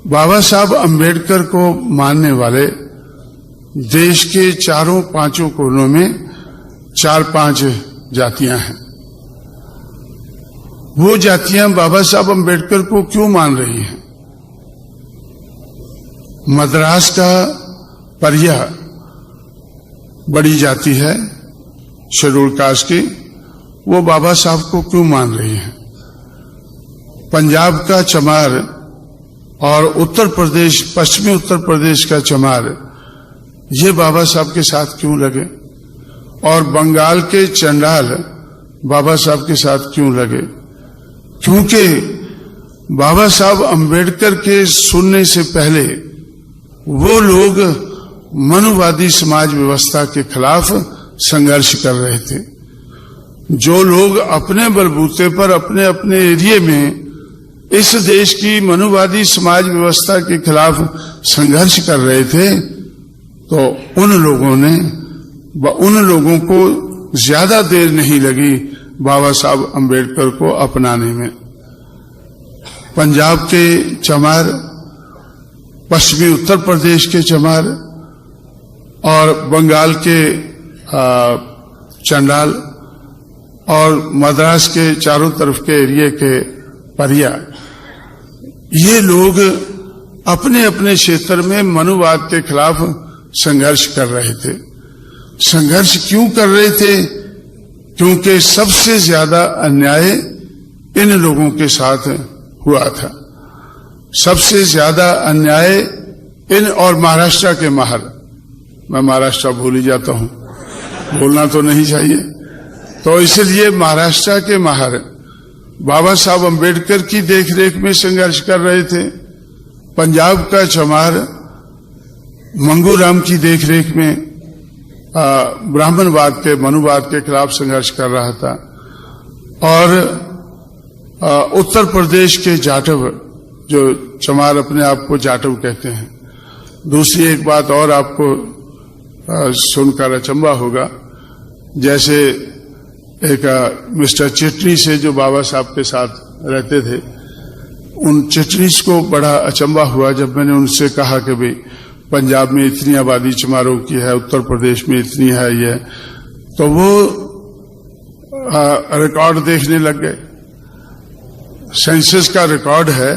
बाबा साहब अंबेडकर को मानने वाले देश के चारों पांचों कोनों में 4-5 जातियां हैं। वो जातियां बाबा साहब अंबेडकर को क्यों मान रही हैं? मद्रास का परिया बड़ी जाति है शेड्यूल कास्ट की, वो बाबा साहब को क्यों मान रही है? पंजाब का चमार और उत्तर प्रदेश, पश्चिमी उत्तर प्रदेश का चमार, ये बाबा साहब के साथ क्यों लगे? और बंगाल के चंडाल बाबा साहब के साथ क्यों लगे? क्योंकि बाबा साहब अंबेडकर के सुनने से पहले वो लोग मनुवादी समाज व्यवस्था के खिलाफ संघर्ष कर रहे थे। जो लोग अपने बलबूते पर अपने अपने एरिया में इस देश की मनुवादी समाज व्यवस्था के खिलाफ संघर्ष कर रहे थे, तो उन लोगों को ज्यादा देर नहीं लगी बाबा साहब अंबेडकर को अपनाने में। पंजाब के चमार, पश्चिमी उत्तर प्रदेश के चमार और बंगाल के चंडाल और मद्रास के चारों तरफ के एरिया के परिया, ये लोग अपने अपने क्षेत्र में मनुवाद के खिलाफ संघर्ष कर रहे थे। संघर्ष क्यों कर रहे थे? क्योंकि सबसे ज्यादा अन्याय इन लोगों के साथ हुआ था। सबसे ज्यादा अन्याय और महाराष्ट्र के महार, मैं महाराष्ट्र भूल ही जाता हूं, बोलना तो नहीं चाहिए, तो इसलिए महाराष्ट्र के महार बाबा साहब अंबेडकर की देखरेख में संघर्ष कर रहे थे। पंजाब का चमार मंगूराम की देखरेख में ब्राह्मणवाद के, मनुवाद के खिलाफ संघर्ष कर रहा था। और उत्तर प्रदेश के जाटव, जो चमार अपने आप को जाटव कहते हैं। दूसरी एक बात और आपको सुनकर अचंभा होगा, जैसे एक मिस्टर चिटनी से जो बाबा साहब के साथ रहते थे, उन चिटनीस को बड़ा अचंभा हुआ जब मैंने उनसे कहा कि भाई पंजाब में इतनी आबादी चमारों की है, उत्तर प्रदेश में इतनी है ये, तो वो रिकॉर्ड देखने लग गए। सेंसस का रिकॉर्ड है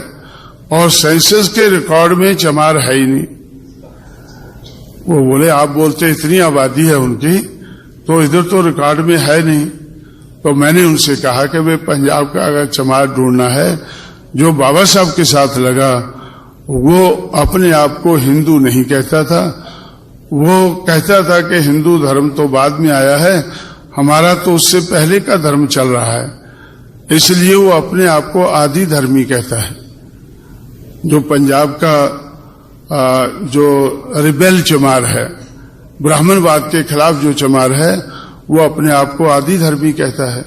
और सेंसस के रिकॉर्ड में चमार है ही नहीं। वो बोले आप बोलते इतनी आबादी है उनकी, तो इधर तो रिकॉर्ड में है नहीं। तो मैंने उनसे कहा कि वे पंजाब का अगर चमार ढूंढना है, जो बाबा साहब के साथ लगा वो अपने आप को हिंदू नहीं कहता था, वो कहता था कि हिंदू धर्म तो बाद में आया है, हमारा तो उससे पहले का धर्म चल रहा है, इसलिए वो अपने आप को आदि धर्मी कहता है। जो पंजाब का जो रिबेल चमार है, ब्राह्मणवाद के खिलाफ जो चमार है, वो अपने आप को आदि धर्मी कहता है।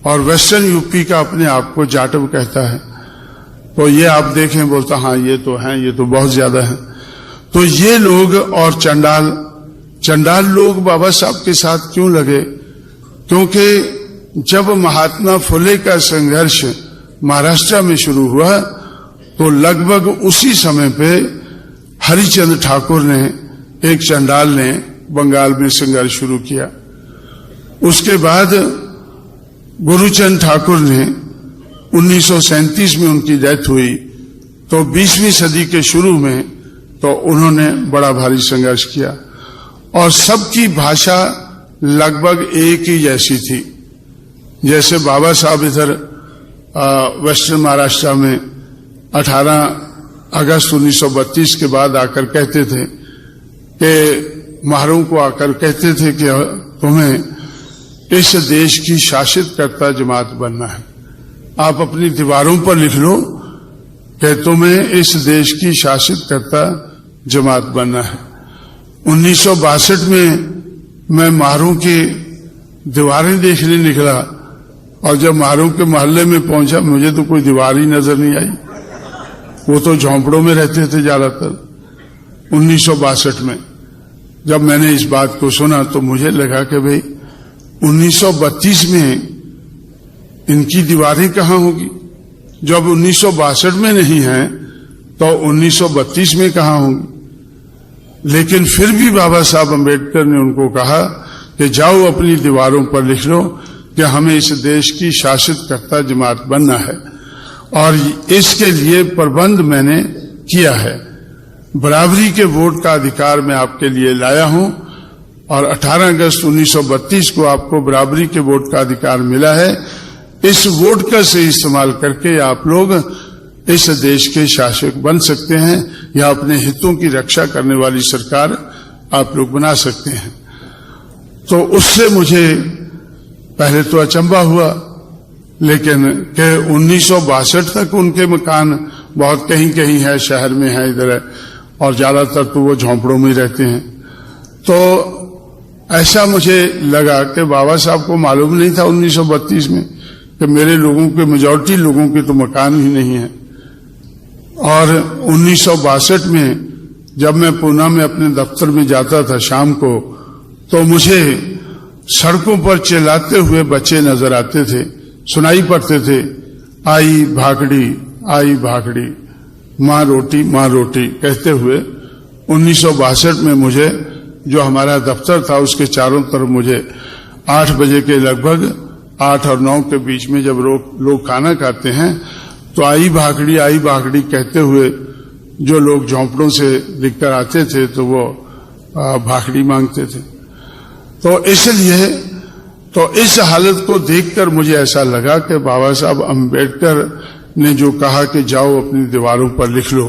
और वेस्टर्न यूपी का अपने आप को जाटव कहता है। तो ये आप देखें, बोलता हाँ ये तो हैं, ये तो बहुत ज्यादा है। तो ये लोग और चंडाल लोग बाबा साहब के साथ क्यों लगे? क्योंकि जब महात्मा फुले का संघर्ष महाराष्ट्र में शुरू हुआ, तो लगभग उसी समय पे हरिचंद ठाकुर ने, एक चंडाल ने, बंगाल में संघर्ष शुरू किया। उसके बाद गुरुचंद ठाकुर ने 1937 में उनकी डेथ हुई, तो 20वीं सदी के शुरू में तो उन्होंने बड़ा भारी संघर्ष किया। और सबकी भाषा लगभग एक ही जैसी थी। जैसे बाबा साहब इधर वेस्टर्न महाराष्ट्र में 18 अगस्त 1932 के बाद आकर कहते थे कि महारों को आकर कहते थे कि तुम्हें इस देश की शासित करता जमात बनना है। आप अपनी दीवारों पर लिख लो कि तुम्हें इस देश की शासित करता जमात बनना है। 1962 में मैं महारों की दीवारें देखने निकला, और जब महारों के मोहल्ले में पहुंचा, मुझे तो कोई दीवार ही नजर नहीं आई। वो तो झोंपड़ों में रहते थे ज्यादातर। 1962 में जब मैंने इस बात को सुना, तो मुझे लगा कि भाई 1932 में इनकी दीवारें कहां होगी? जब 1962 में नहीं है, तो 1932 में कहाँ होंगी। लेकिन फिर भी बाबा साहब अम्बेडकर ने उनको कहा कि जाओ अपनी दीवारों पर लिख लो कि हमें इस देश की शासित कर्ता जमात बनना है, और इसके लिए प्रबंध मैंने किया है। बराबरी के वोट का अधिकार मैं आपके लिए लाया हूं, और 18 अगस्त 1932 को आपको बराबरी के वोट का अधिकार मिला है। इस वोट का सही इस्तेमाल करके आप लोग इस देश के शासक बन सकते हैं, या अपने हितों की रक्षा करने वाली सरकार आप लोग बना सकते हैं। तो उससे मुझे पहले तो अचंभा हुआ, लेकिन के 1962 तक उनके मकान बहुत कहीं कहीं है, शहर में है, इधर है, और ज्यादातर तो वो झोंपड़ों में रहते हैं। तो ऐसा मुझे लगा कि बाबा साहब को मालूम नहीं था 1932 में कि मेरे लोगों के, मेजॉरिटी लोगों के तो मकान ही नहीं है। और 1962 में जब मैं पूना में अपने दफ्तर में जाता था शाम को, तो मुझे सड़कों पर चिल्लाते हुए बच्चे नजर आते थे, सुनाई पड़ते थे, आई भाखड़ी, माँ रोटी कहते हुए। 1962 में मुझे, जो हमारा दफ्तर था उसके चारों तरफ मुझे 8 बजे के लगभग, 8 और 9 के बीच में जब लोग खाना खाते हैं, तो आई भाखड़ी कहते हुए जो लोग झोंपड़ों से दिखकर आते थे तो वो भाखड़ी मांगते थे। तो इसलिए तो इस हालत को देखकर मुझे ऐसा लगा कि बाबा साहब अम्बेडकर ने जो कहा कि जाओ अपनी दीवारों पर लिख लो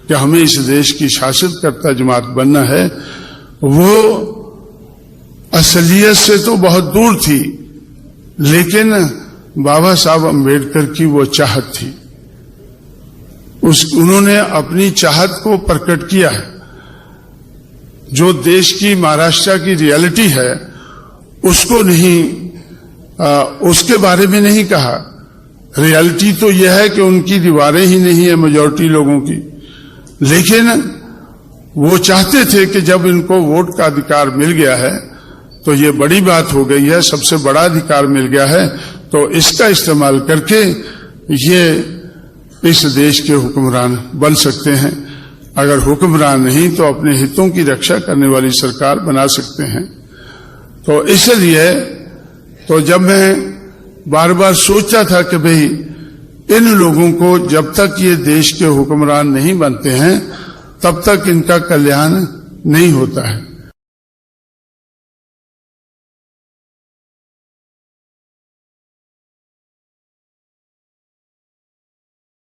कि हमें इस देश की शासित कर्ता जमात बनना है, वो असलियत से तो बहुत दूर थी, लेकिन बाबा साहब अम्बेडकर की वो चाहत थी। उन्होंने अपनी चाहत को प्रकट किया है। जो देश की, महाराष्ट्र की रियलिटी है उसको नहीं, उसके बारे में नहीं कहा। रियलिटी तो यह है कि उनकी दीवारें ही नहीं है मेजॉरिटी लोगों की, लेकिन वो चाहते थे कि जब इनको वोट का अधिकार मिल गया है तो ये बड़ी बात हो गई है, सबसे बड़ा अधिकार मिल गया है, तो इसका इस्तेमाल करके ये इस देश के हुक्मरान बन सकते हैं। अगर हुक्मरान नहीं तो अपने हितों की रक्षा करने वाली सरकार बना सकते हैं। तो इसलिए तो जब मैं बार बार सोचता था कि भाई इन लोगों को जब तक ये देश के हुक्मरान नहीं बनते हैं तब तक इनका कल्याण नहीं होता है।